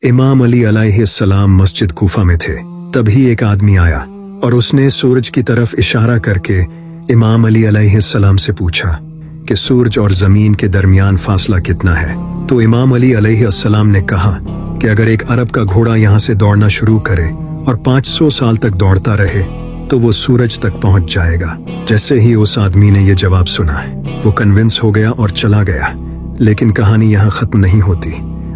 इमाम अली अलैहिस्सलाम मस्जिद कूफा में थे। तभी एक आदमी आया और उसने सूरज की तरफ इशारा करके इमाम अली अलैहिस्सलाम से पूछा कि सूरज और जमीन के दरमियान फासला कितना है। तो इमाम अली अलैहिस्सलाम ने कहा कि अगर एक अरब का घोड़ा यहाँ से दौड़ना शुरू करे और 500 साल तक दौड़ता रहे तो वो सूरज तक पहुंच जाएगा। जैसे ही उस आदमी ने ये जवाब सुना वो कन्विंस हो गया और चला गया। लेकिन कहानी यहाँ खत्म नहीं होती।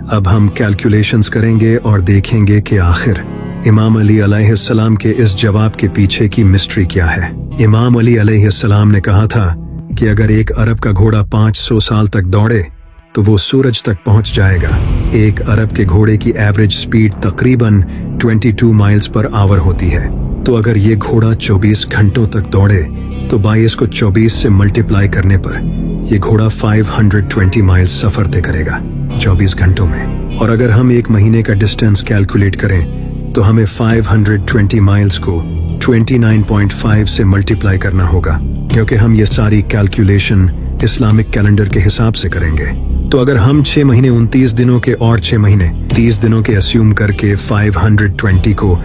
अब हम कैलकुलेशंस करेंगे और देखेंगे कि आखिर इमाम अली अलैहिस्सलाम के इस जवाब के पीछे की मिस्ट्री क्या है। इमाम अली अलैहिस्सलाम ने कहा था कि अगर एक अरब का घोड़ा 500 साल तक दौड़े तो वो सूरज तक पहुंच जाएगा। एक अरब के घोड़े की एवरेज स्पीड तकरीबन 22 माइल्स पर आवर होती है। तो अगर ये घोड़ा 24 घंटों तक दौड़े तो 22 को 24 से मल्टीप्लाई करने पर ये घोड़ा 520 माइल्स सफर तय करेगा 24 घंटों में। और अगर हम एक महीने का डिस्टेंस कैलकुलेट करें तो हमें 520 माइल्स को 29.5 से मल्टीप्लाई करना होगा, क्योंकि हम ये सारी कैलकुलेशन इस्लामिक कैलेंडर के हिसाब से करेंगे। तो अगर हम 6 महीने 29 दिनों के और 6 महीने 30 दिनों के अस्यूम करके 520 को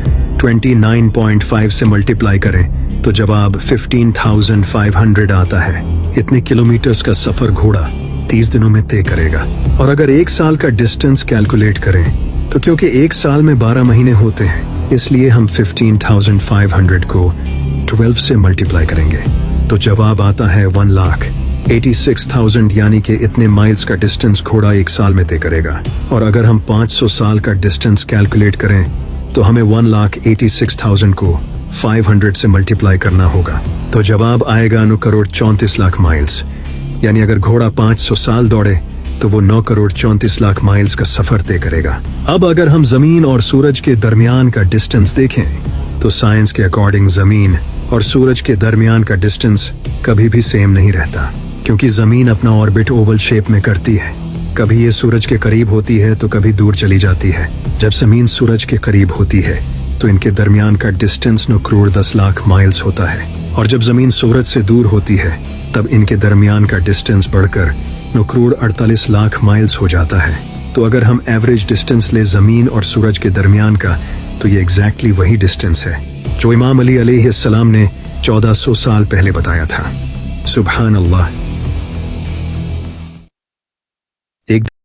29.5 से मल्टीप्लाई करें तो जवाब 15,500 आता है। इतने किलोमीटर्स का सफर घोड़ा 30 दिनों में तय करेगा। और अगर एक साल का डिस्टेंस कैलकुलेट करें तो क्योंकि एक साल में 12 महीने होते हैं इसलिए हम 15,500 को 12 से मल्टीप्लाई करेंगे तो जवाब आता है 1,86,000, यानी कि इतने माइल्स का डिस्टेंस घोड़ा एक साल में तय करेगा। और अगर हम 500 साल का डिस्टेंस कैलकुलेट करें तो हमें 1,86,000 को 500 से मल्टीप्लाई करना होगा तो जवाब आएगा 9,34,00,000 माइल्स। यानी अगर घोड़ा 500 साल दौड़े तो वो 9,34,00,000 माइल्स का सफर तय करेगा। अब अगर हम जमीन और सूरज के दरमियान का डिस्टेंस देखें तो साइंस के अकॉर्डिंग जमीन और सूरज के दरमियान का डिस्टेंस कभी भी सेम नहीं रहता, क्योंकि जमीन अपना ऑर्बिट ओवल शेप में करती है। कभी ये सूरज के करीब होती है तो कभी दूर चली जाती है। जब जमीन सूरज के करीब होती है तो इनके दरमियान का डिस्टेंस 9,10,00,000 माइल्स होता है, और जब जमीन सूरज से दूर होती है तब इनके दरमियान का डिस्टेंस बढ़कर 9,48,00,000 माइल्स हो जाता है। तो अगर हम एवरेज डिस्टेंस ले जमीन और सूरज के दरमियान का तो ये एग्जैक्टली वही डिस्टेंस है जो इमाम अली अलैहिस्सलाम ने 1400 साल पहले बताया था। सुभान अल्लाह। एक